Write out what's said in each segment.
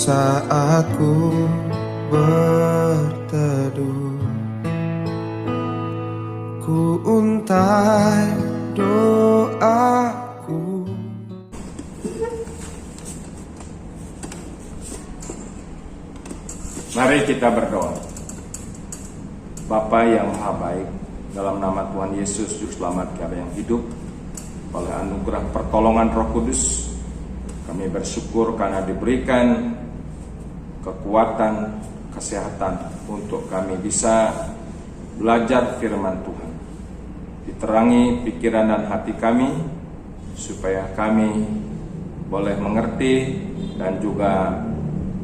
saat ku berteduh, ku untai doaku. Mari kita berdoa. Bapa yang Maha Baik, dalam nama Tuhan Yesus Juru Selamat kami yang hidup, oleh anugerah pertolongan Roh Kudus, kami bersyukur karena diberikan kekuatan, kesehatan untuk kami bisa belajar firman Tuhan. Diterangi pikiran dan hati kami supaya kami boleh mengerti dan juga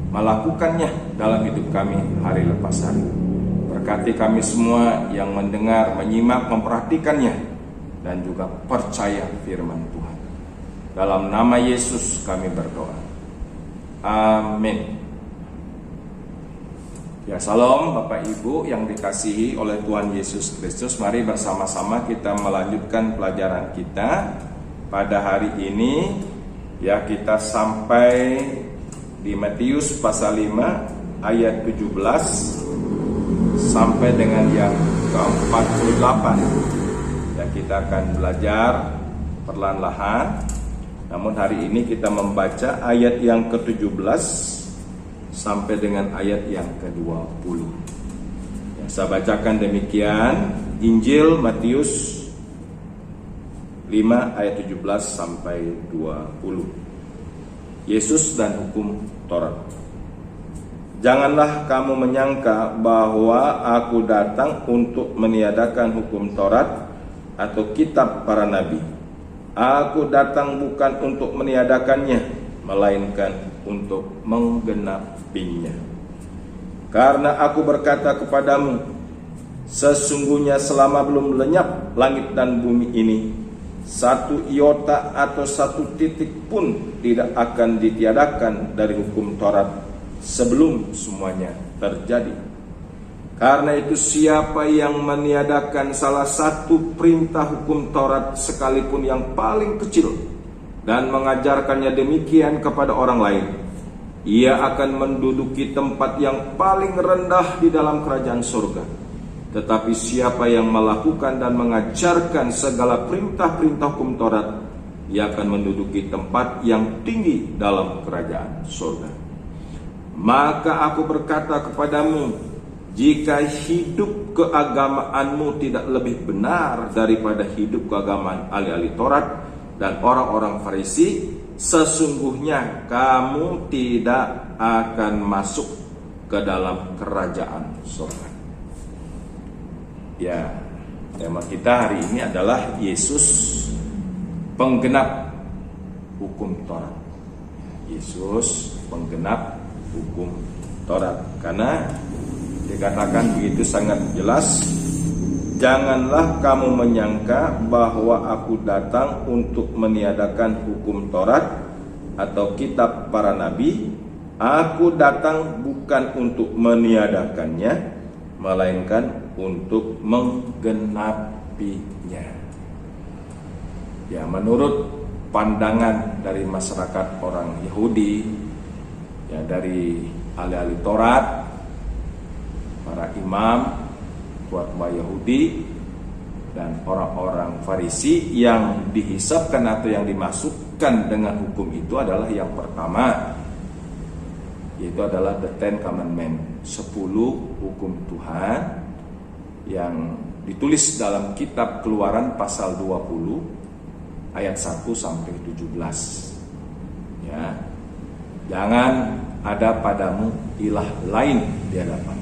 melakukannya dalam hidup kami hari lepas hari. Berkati kami semua yang mendengar, menyimak, memperhatikannya dan juga percaya firman Tuhan. Dalam nama Yesus kami berdoa. Amin. Ya, salam Bapak Ibu yang dikasihi oleh Tuhan Yesus Kristus. Mari bersama-sama kita melanjutkan pelajaran kita pada hari ini. Ya, kita sampai di Matius pasal 5 ayat 17 sampai dengan yang ke-48. Ya, kita akan belajar perlahan-lahan. Namun hari ini kita membaca ayat yang ke-17 sampai dengan ayat yang ke-20. Ya, saya bacakan demikian Injil Matius 5 ayat 17 sampai 20. Yesus dan hukum Taurat. Janganlah kamu menyangka bahwa aku datang untuk meniadakan hukum Taurat atau kitab para nabi. Aku datang bukan untuk meniadakannya, melainkan untuk menggenapinya. Karena aku berkata kepadamu, sesungguhnya selama belum lenyap langit dan bumi ini, satu iota atau satu titik pun tidak akan ditiadakan dari hukum Taurat sebelum semuanya terjadi. Karena itu siapa yang meniadakan salah satu perintah hukum Taurat sekalipun yang paling kecil dan mengajarkannya demikian kepada orang lain, ia akan menduduki tempat yang paling rendah di dalam kerajaan surga. Tetapi siapa yang melakukan dan mengajarkan segala perintah-perintah hukum Taurat, ia akan menduduki tempat yang tinggi dalam kerajaan surga. Maka aku berkata kepadamu, jika hidup keagamaanmu tidak lebih benar daripada hidup keagamaan ahli-ahli Taurat dan orang-orang Farisi, sesungguhnya kamu tidak akan masuk ke dalam kerajaan surga. Ya, tema kita hari ini adalah Yesus penggenap hukum Taurat. Yesus penggenap hukum Taurat. Karena dikatakan begitu sangat jelas, janganlah kamu menyangka bahwa aku datang untuk meniadakan hukum Taurat atau kitab para nabi. Aku datang bukan untuk meniadakannya, melainkan untuk menggenapinya. Ya, menurut pandangan dari masyarakat orang Yahudi, ya, dari ahli-ahli Taurat, para imam, tua-tua Yahudi, dan orang-orang Farisi, yang dihisapkan atau yang dimasukkan dengan hukum itu adalah yang pertama, yaitu adalah the Ten Commandments, 10 hukum Tuhan yang ditulis dalam kitab Keluaran pasal 20 ayat 1 sampai 17. Ya. Jangan ada padamu ilah lain di hadapanku.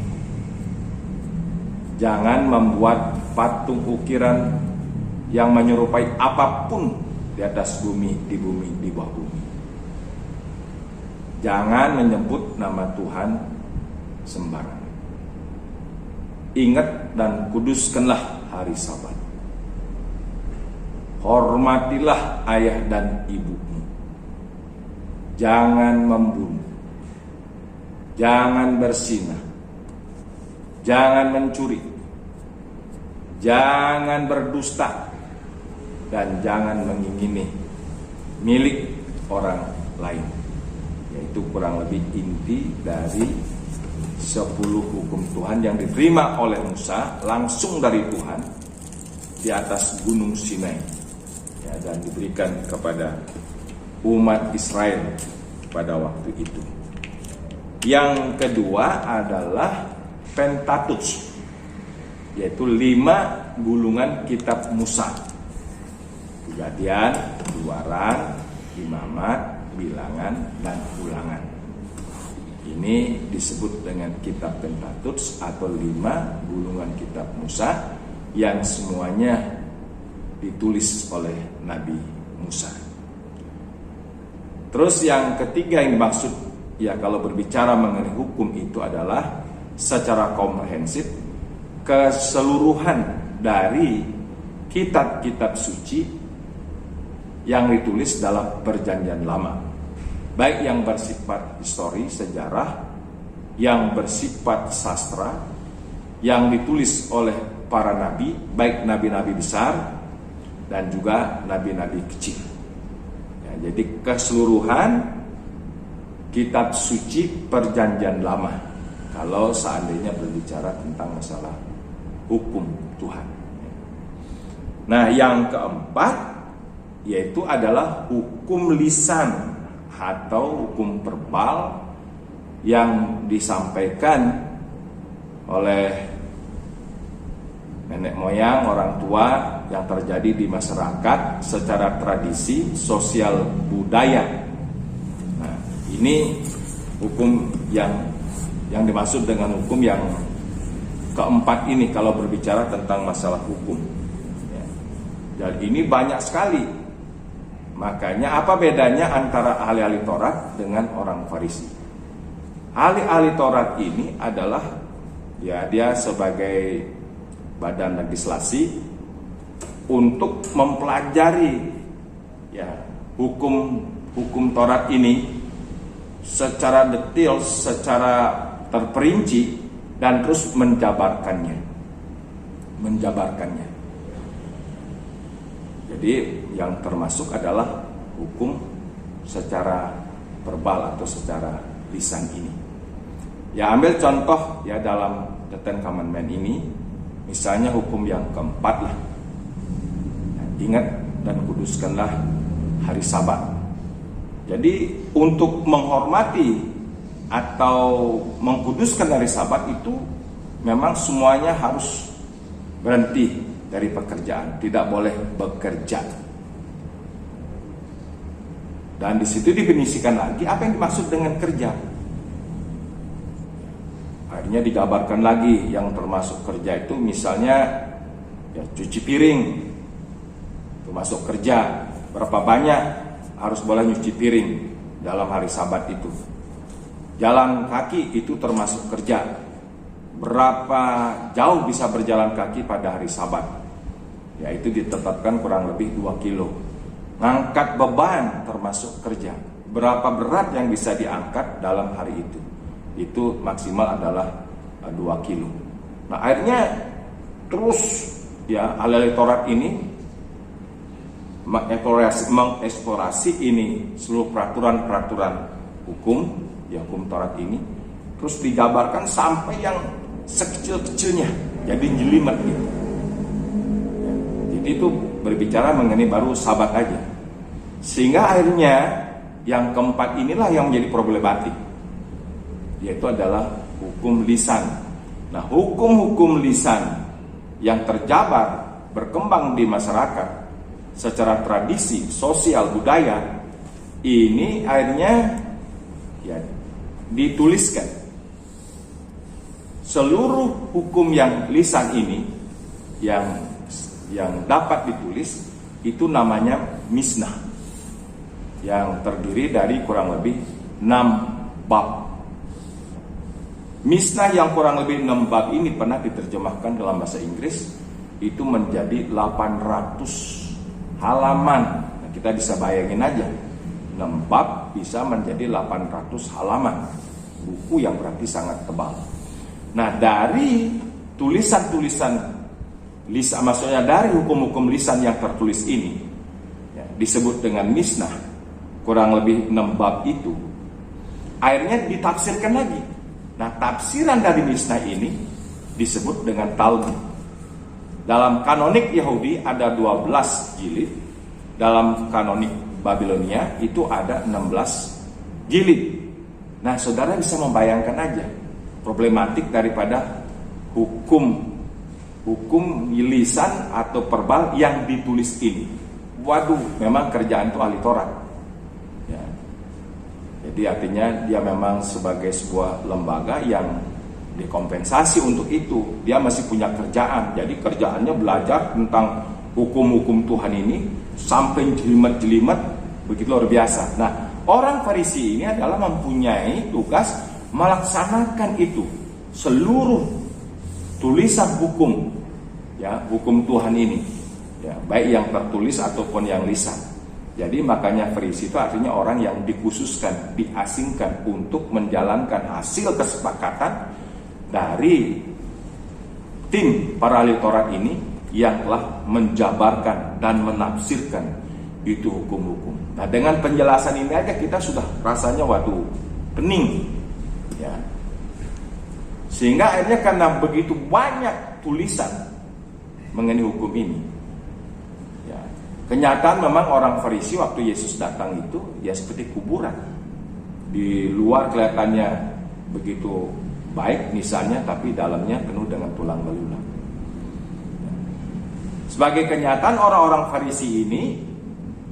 Jangan membuat patung ukiran yang menyerupai apapun di atas bumi, di bawah bumi. Jangan menyebut nama Tuhan sembarangan. Ingat dan kuduskanlah hari Sabat. Hormatilah ayah dan ibumu. Jangan membunuh. Jangan berzinah. Jangan mencuri. Jangan berdusta. Dan jangan mengingini milik orang lain. yaitu kurang lebih inti dari 10 hukum Tuhan yang diterima oleh Musa langsung dari Tuhan di atas Gunung Sinai, ya, dan diberikan kepada umat Israel pada waktu itu. Yang kedua adalah Pentateuch, yaitu 5 gulungan kitab Musa: Kejadian, Keluaran, Imamat, Bilangan, dan Ulangan. Ini disebut dengan kitab Pentateuch atau 5 gulungan kitab Musa yang semuanya ditulis oleh Nabi Musa. Terus yang ketiga yang dimaksud, ya, kalau berbicara mengenai hukum itu adalah secara komprehensif keseluruhan dari kitab-kitab suci yang ditulis dalam Perjanjian Lama, baik yang bersifat histori, sejarah, yang bersifat sastra, yang ditulis oleh para nabi, baik nabi-nabi besar dan juga nabi-nabi kecil. Ya, jadi keseluruhan kitab suci Perjanjian Lama kalau seandainya berbicara tentang masalah hukum Tuhan. Nah, yang keempat yaitu adalah hukum lisan atau hukum verbal yang disampaikan oleh nenek moyang, orang tua, yang terjadi di masyarakat secara tradisi, sosial, budaya. Nah, ini hukum yang dimaksud dengan hukum yang keempat ini kalau berbicara tentang masalah hukum. Ya. Dan ini banyak sekali. Makanya apa bedanya antara ahli-ahli Taurat dengan orang Farisi? Ahli-ahli Taurat ini adalah, ya, dia sebagai badan legislasi untuk mempelajari, ya, hukum Taurat ini secara detail, secara terperinci, dan terus menjabarkannya. Jadi yang termasuk adalah hukum secara verbal atau secara lisan ini. Ya, ambil contoh, ya, dalam The Ten Commandments ini, misalnya hukum yang keempat lah, ingat dan kuduskanlah hari Sabat. Jadi untuk menghormati atau mengkuduskan hari Sabat itu memang semuanya harus berhenti dari pekerjaan, tidak boleh bekerja. Dan di situ definisikan lagi apa yang dimaksud dengan kerja. Akhirnya digambarkan lagi yang termasuk kerja itu misalnya, ya, cuci piring termasuk kerja. Berapa banyak harus boleh nyuci piring dalam hari Sabat itu. Jalan kaki itu termasuk kerja. Berapa jauh bisa berjalan kaki pada hari Sabat? Ya, itu ditetapkan kurang lebih 2 kilo. Ngangkat beban termasuk kerja. Berapa berat yang bisa diangkat dalam hari itu? Itu maksimal adalah 2 kilo. Nah, akhirnya terus, ya, ahli Taurat ini mengeksplorasi ini seluruh peraturan hukum, ya, hukum Taurat ini, terus digambarkan sampai yang sekecil-kecilnya, jadi jelimet gitu. Ya, jadi itu berbicara mengenai baru Sabat aja. Sehingga akhirnya yang keempat inilah yang menjadi problematik, yaitu adalah hukum lisan. Nah, hukum-hukum lisan yang terjabar berkembang di masyarakat secara tradisi, sosial, budaya, ini akhirnya, ya, dituliskan. Seluruh hukum yang lisan ini yang dapat ditulis itu namanya Mishnah, yang terdiri dari kurang lebih 6 bab. Mishnah yang kurang lebih 6 bab ini pernah diterjemahkan dalam bahasa Inggris, itu menjadi 800 halaman. Nah, kita bisa bayangin aja, 6 bab bisa menjadi 800 halaman. Buku yang berarti sangat tebal. Nah, dari tulisan-tulisan lisan, maksudnya dari hukum-hukum lisan yang tertulis ini, ya, disebut dengan Mishnah, kurang lebih 6 bab itu akhirnya ditafsirkan lagi. Nah, tafsiran dari Mishnah ini disebut dengan Talmud. Dalam kanonik Yahudi ada 12 jilid, dalam kanonik Babilonia itu ada 16 jilid. Nah, saudara bisa membayangkan aja problematik daripada hukum lisan atau verbal yang ditulis ini. Waduh, memang kerjaan itu ahli Taurat. Ya. Jadi artinya dia memang sebagai sebuah lembaga yang dikompensasi untuk itu. Dia masih punya kerjaan. Jadi kerjaannya belajar tentang hukum-hukum Tuhan ini sampai jelimet-jelimet, begitu luar biasa. Nah, orang Farisi ini adalah mempunyai tugas melaksanakan itu, seluruh tulisan hukum, ya, hukum Tuhan ini, ya, baik yang tertulis ataupun yang lisan. Jadi makanya Farisi itu artinya orang yang dikhususkan, diasingkan untuk menjalankan hasil kesepakatan dari tim para ahli Taurat ini yang telah menjabarkan dan menafsirkan itu hukum-hukum. Nah, dengan penjelasan ini aja kita sudah rasanya waduh, pening, ya. Sehingga akhirnya karena begitu banyak tulisan mengenai hukum ini, ya, kenyataan memang orang Farisi waktu Yesus datang itu ya seperti kuburan. Di luar kelihatannya begitu baik misalnya, tapi dalamnya penuh dengan tulang belulang. Sebagai kenyataan orang-orang Farisi ini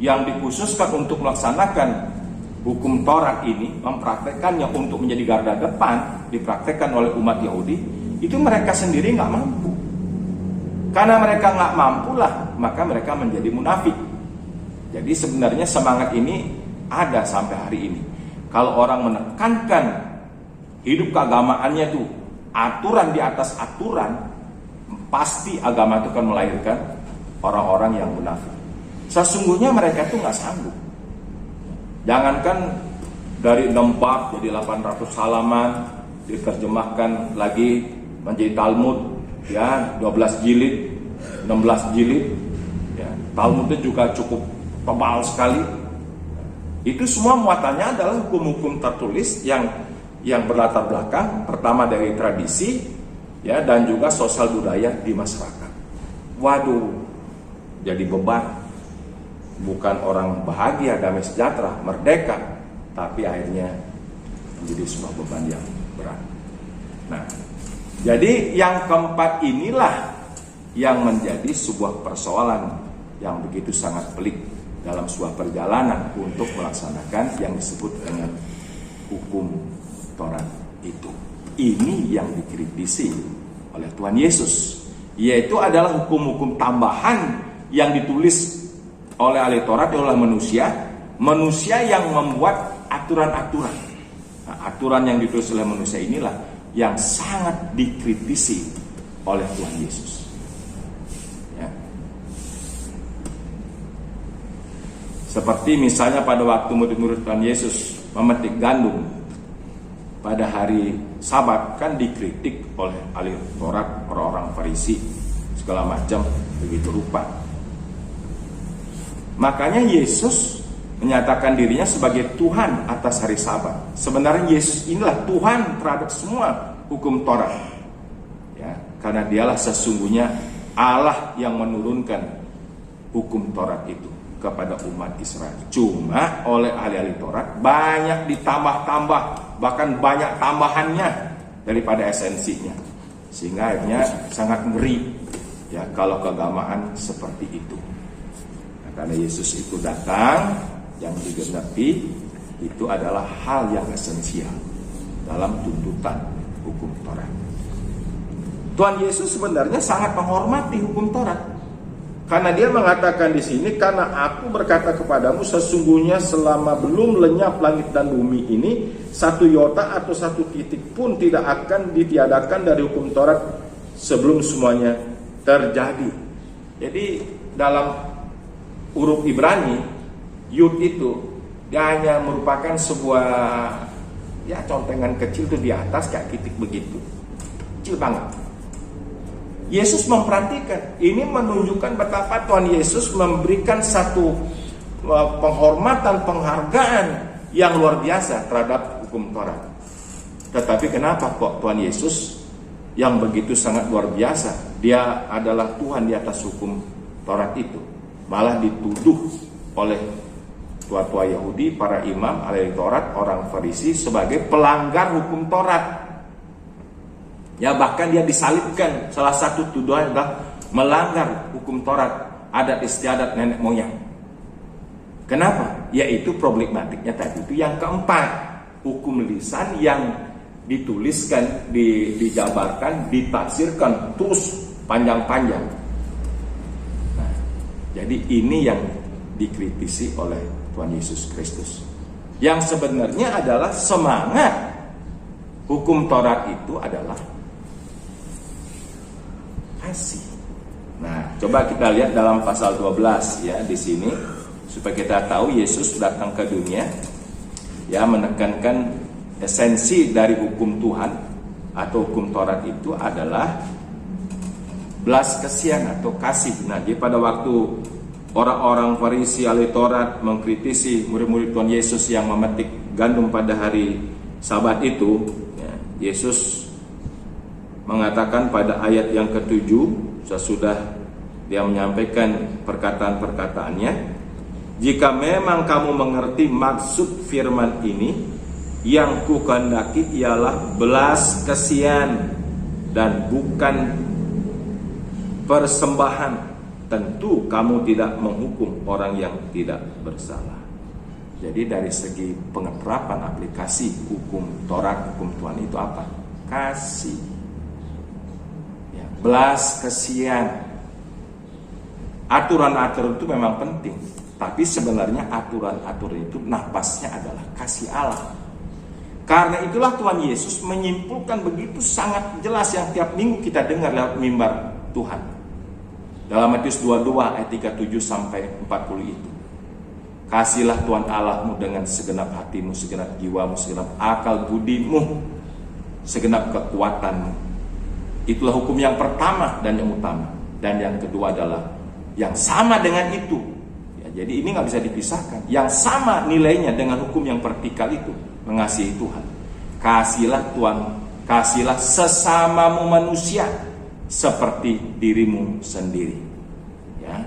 yang dikhususkan untuk melaksanakan hukum Taurat ini, mempraktekkannya untuk menjadi garda depan, dipraktekkan oleh umat Yahudi, itu mereka sendiri nggak mampu. Karena mereka nggak mampu lah, maka mereka menjadi munafik. Jadi sebenarnya semangat ini ada sampai hari ini. Kalau orang menekankan hidup keagamaannya itu aturan di atas aturan, pasti agama itu akan melahirkan orang-orang yang munafik. Sesungguhnya mereka itu nggak sanggup. Jangankan dari 6 bab jadi 800 halaman, diterjemahkan lagi menjadi Talmud, ya 12 jilid, 16 jilid, ya, Talmud itu juga cukup tebal sekali. Itu semua muatannya adalah hukum-hukum tertulis yang berlatar belakang pertama dari tradisi, ya, dan juga sosial budaya di masyarakat. Waduh, jadi beban. Bukan orang bahagia, damai sejahtera, merdeka, tapi akhirnya menjadi sebuah beban yang berat. Nah, jadi yang keempat inilah yang menjadi sebuah persoalan yang begitu sangat pelik dalam sebuah perjalanan untuk melaksanakan yang disebut dengan hukum Taurat itu. Ini yang dikritisi oleh Tuhan Yesus, yaitu adalah hukum-hukum tambahan yang ditulis oleh ahli Taurat, oleh manusia yang membuat aturan-aturan. Nah, aturan yang ditulis oleh manusia inilah yang sangat dikritisi oleh Tuhan Yesus. Ya. Seperti misalnya pada waktu murid-murid Tuhan Yesus memetik gandum pada hari Sabat, kan dikritik oleh ahli Taurat, orang-orang Farisi, segala macam begitu rupa. Makanya Yesus menyatakan dirinya sebagai Tuhan atas hari Sabat. Sebenarnya Yesus inilah Tuhan terhadap semua hukum Taurat, ya, karena dialah sesungguhnya Allah yang menurunkan hukum Taurat itu kepada umat Israel. Cuma oleh ahli-ahli Taurat banyak ditambah-tambah, bahkan banyak tambahannya daripada esensinya, sehingga akhirnya sangat ngeri, ya, kalau keagamaan seperti itu. Karena Yesus itu datang, yang digenapi itu adalah hal yang esensial dalam tuntutan hukum Taurat. Tuhan Yesus sebenarnya sangat menghormati hukum Taurat, karena dia mengatakan di sini, karena aku berkata kepadamu, sesungguhnya selama belum lenyap langit dan bumi ini, satu iota atau satu titik pun tidak akan ditiadakan dari hukum Taurat sebelum semuanya terjadi. Jadi dalam huruf Ibrani, Yud itu dia hanya merupakan sebuah, ya, contengan kecil tuh di atas kayak titik begitu, kecil banget. Yesus memperhatikan ini, menunjukkan betapa Tuhan Yesus memberikan satu penghormatan, penghargaan yang luar biasa terhadap hukum hukum Taurat. Tetapi kenapa kok Tuhan Yesus yang begitu sangat luar biasa, dia adalah Tuhan di atas hukum Taurat itu, malah dituduh oleh tua-tua Yahudi, para imam, ahli Taurat, orang Farisi sebagai pelanggar hukum Taurat. Ya, bahkan dia disalibkan. Salah satu tuduhan adalah melanggar hukum Taurat, adat istiadat nenek moyang. Kenapa? Yaitu problematiknya tadi itu yang keempat, hukum lisan yang dituliskan, dijabarkan, ditafsirkan terus panjang-panjang. Nah, jadi ini yang dikritisi oleh Tuhan Yesus Kristus. Yang sebenarnya adalah semangat hukum Taurat itu adalah kasih. Nah, coba kita lihat dalam pasal 12 ya di sini supaya kita tahu Yesus datang ke dunia ya menekankan esensi dari hukum Tuhan atau hukum Taurat itu adalah belas kasihan atau kasih. Nah, jadi pada waktu orang-orang Farisi ahli Taurat mengkritisi murid-murid Tuhan Yesus yang memetik gandum pada hari Sabat itu, ya, Yesus mengatakan pada ayat yang ke-7 sesudah dia menyampaikan perkataan-perkataannya, jika memang kamu mengerti maksud firman ini, yang kukehendaki ialah belas kasihan dan bukan persembahan, tentu kamu tidak menghukum orang yang tidak bersalah. Jadi dari segi pengeterapan aplikasi hukum Taurat, hukum Tuhan itu apa? Kasih ya, belas kasihan. Aturan-aturan itu memang penting, tapi sebenarnya aturan-aturan itu napasnya adalah kasih Allah. Karena itulah Tuhan Yesus menyimpulkan begitu sangat jelas yang tiap minggu kita dengar lewat mimbar Tuhan. Dalam Matius 22 ayat 37 sampai 40 itu. Kasihlah Tuhan Allahmu dengan segenap hatimu, segenap jiwamu, segenap akal budimu, segenap kekuatanmu. Itulah hukum yang pertama dan yang utama. Dan yang kedua adalah yang sama dengan itu. Ya, jadi ini nggak bisa dipisahkan. Yang sama nilainya dengan hukum yang vertikal itu. Mengasihi Tuhan. Kasihlah Tuhan, kasihlah sesamamu manusia seperti dirimu sendiri. Ya.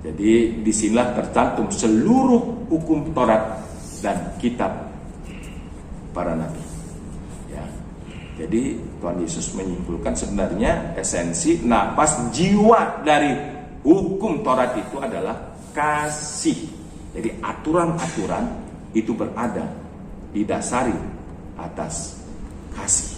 Jadi disinilah tercantum seluruh hukum Taurat dan kitab para nabi. Ya. Jadi Tuhan Yesus menyimpulkan sebenarnya esensi napas jiwa dari hukum Taurat itu adalah kasih. Jadi aturan-aturan itu berada didasari atas kasih.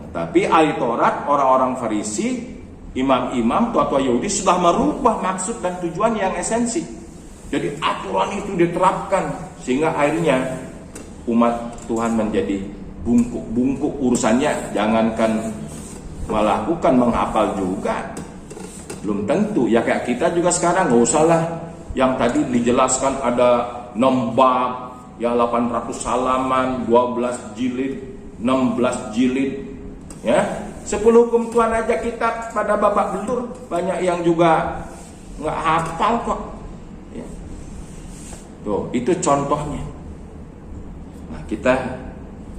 Tetapi ahli Taurat, orang-orang Farisi, imam-imam, tua-tua Yahudi sudah merubah maksud dan tujuan yang esensi. Jadi aturan itu diterapkan sehingga akhirnya umat Tuhan menjadi bungkuk urusannya. Jangankan melakukan, menghafal juga belum tentu. Ya kayak kita juga sekarang nggak usah lah yang tadi dijelaskan ada 6 bab, ya 800 halaman, 12 jilid, 16 jilid, ya 10 hukum Tuhan aja kita pada babak belur, banyak yang juga nggak hafal kok. Ya. Tuh, itu contohnya. Nah, kita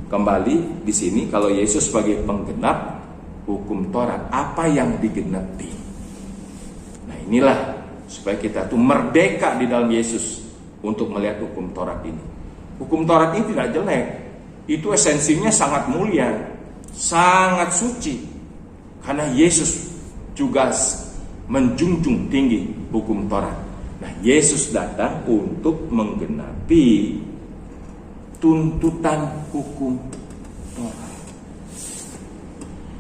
kembali di sini kalau Yesus sebagai penggenap hukum Taurat, apa yang digenapi? Nah, inilah supaya kita tuh merdeka di dalam Yesus untuk melihat hukum Taurat ini. Hukum Taurat ini tidak jelek. Itu esensinya sangat mulia, sangat suci. Karena Yesus juga menjunjung tinggi hukum Taurat. Nah, Yesus datang untuk menggenapi tuntutan hukum Taurat.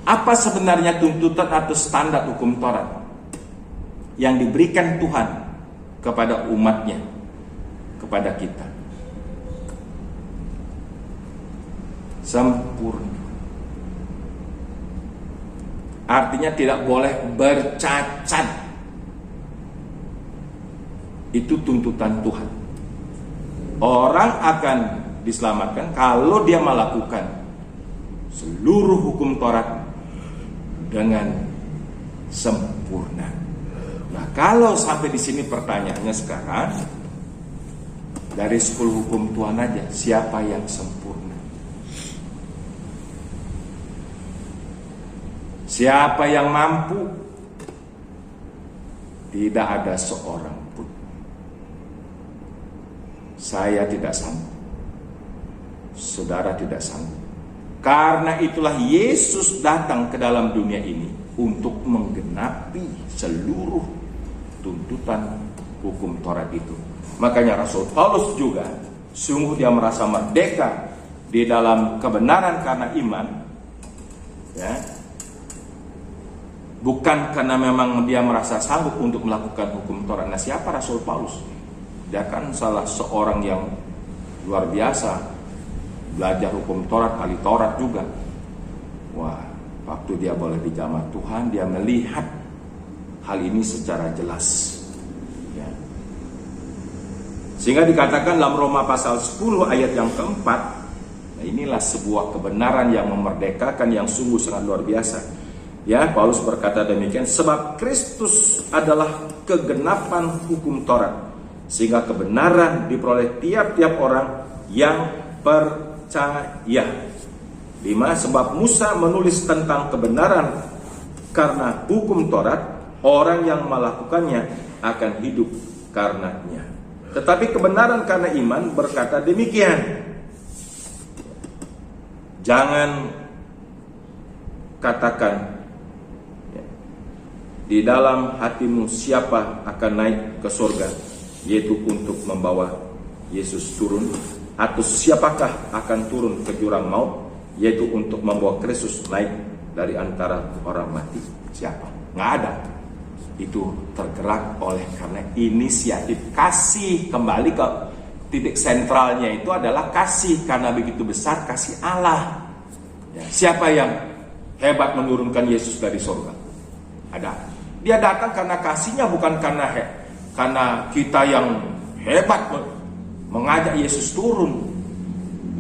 Apa sebenarnya tuntutan atau standar hukum Taurat yang diberikan Tuhan kepada umatnya, kepada kita? Sempurna. Artinya tidak boleh bercacat. Itu tuntutan Tuhan. Orang akan diselamatkan kalau dia melakukan seluruh hukum Taurat dengan sempurna. Nah, kalau sampai di sini pertanyaannya sekarang, dari 10 hukum Tuhan aja, siapa yang sempurna? Siapa yang mampu? Tidak ada seorang pun. Saya tidak sanggup. Saudara tidak sanggup. Karena itulah Yesus datang ke dalam dunia ini untuk menggenapi seluruh tuntutan hukum Taurat itu. Makanya Rasul Paulus juga sungguh dia merasa merdeka di dalam kebenaran karena iman, ya. Bukan karena memang dia merasa sanggup untuk melakukan hukum Taurat. Nah, siapa Rasul Paulus? Dia kan salah seorang yang luar biasa, belajar hukum Taurat, ahli Taurat juga. Wah, waktu dia boleh dijamah Tuhan, dia melihat hal ini secara jelas, ya. Sehingga dikatakan dalam Roma pasal 10 ayat yang keempat, nah inilah sebuah kebenaran yang memerdekakan yang sungguh sangat luar biasa. Ya, Paulus berkata demikian, sebab Kristus adalah kegenapan hukum Taurat, sehingga kebenaran diperoleh tiap-tiap orang yang percaya. 5. Sebab Musa menulis tentang kebenaran karena hukum Taurat, orang yang melakukannya akan hidup karenanya. Tetapi kebenaran karena iman berkata demikian. Jangan katakan di dalam hatimu siapa akan naik ke surga, yaitu untuk membawa Yesus turun, atau siapakah akan turun ke jurang maut, yaitu untuk membawa Kristus naik dari antara orang mati. Siapa? Nggak ada. Itu tergerak oleh karena inisiatif kasih. Kembali ke titik sentralnya itu adalah kasih, karena begitu besar kasih Allah, ya. Siapa yang hebat menurunkan Yesus dari surga? Ada. Dia datang karena kasihnya, bukan karena kita yang hebat mengajak Yesus turun.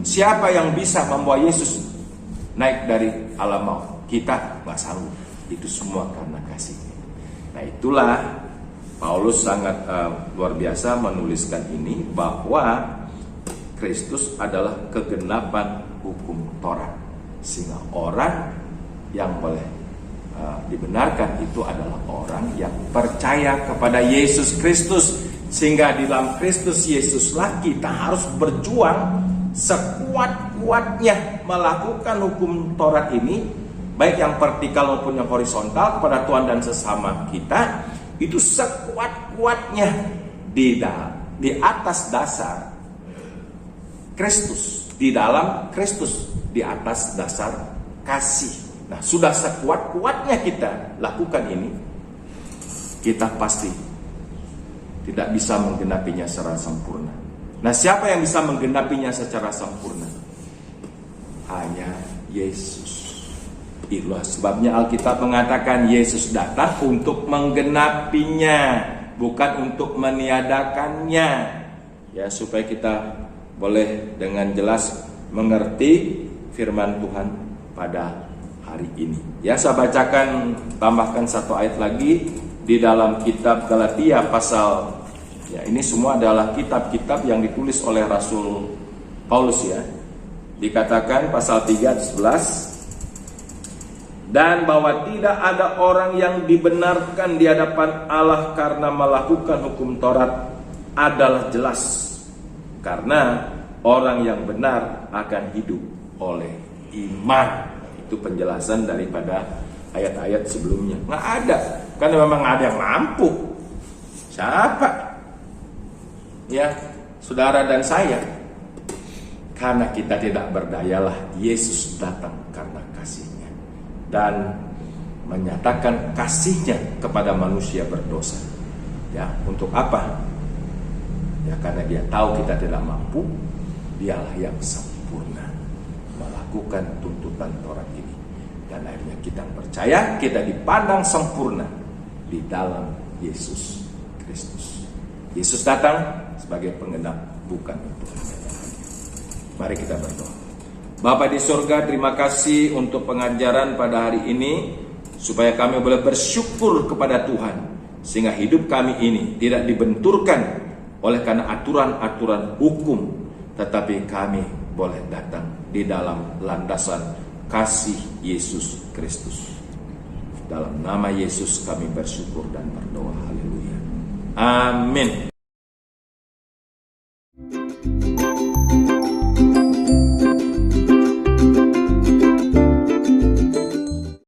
Siapa yang bisa membawa Yesus naik dari alam maut? Kita nggak sanggup. Itu semua karena kasihnya. Nah, itulah Paulus sangat luar biasa menuliskan ini, bahwa Kristus adalah kegenapan hukum Taurat, sehingga orang yang boleh dibenarkan itu adalah orang yang percaya kepada Yesus Kristus. Sehingga di dalam Kristus Yesuslah kita harus berjuang sekuat-kuatnya melakukan hukum Taurat ini, baik yang vertikal maupun yang horizontal, kepada Tuhan dan sesama kita. Itu sekuat-kuatnya di atas dasar Kristus, di dalam Kristus, di atas dasar kasih. Nah, sudah sekuat-kuatnya kita lakukan ini, kita pasti tidak bisa menggenapinya secara sempurna. Nah, siapa yang bisa menggenapinya secara sempurna? Hanya Yesus. Itulah sebabnya Alkitab mengatakan Yesus datang untuk menggenapinya, bukan untuk meniadakannya. Ya, supaya kita boleh dengan jelas mengerti firman Tuhan pada hari ini. Ya, saya bacakan, tambahkan satu ayat lagi di dalam kitab Galatia pasal, ya ini semua adalah kitab-kitab yang ditulis oleh Rasul Paulus, ya. Dikatakan pasal 3 ayat 11, dan bahwa tidak ada orang yang dibenarkan di hadapan Allah karena melakukan hukum Taurat adalah jelas, karena orang yang benar akan hidup oleh iman. Itu penjelasan daripada ayat-ayat sebelumnya. Nggak ada, karena memang ada yang mampu. Siapa? Ya, saudara dan saya. Karena kita tidak berdayalah, Yesus datang karena kasihnya dan menyatakan kasihnya kepada manusia berdosa. Ya, untuk apa? Ya, karena dia tahu kita tidak mampu. Dialah yang sempurna melakukan tuntutan Taurat ini, dan akhirnya kita percaya, kita dipandang sempurna di dalam Yesus Kristus. Yesus datang sebagai penggenap, bukan untuk mengenapkan. Mari kita berdoa. Bapa di surga, terima kasih untuk pengajaran pada hari ini, supaya kami boleh bersyukur kepada Tuhan, sehingga hidup kami ini tidak dibenturkan oleh karena aturan-aturan hukum, tetapi kami boleh datang di dalam landasan kasih Yesus Kristus. Dalam nama Yesus kami bersyukur dan berdoa. Haleluya. Amin.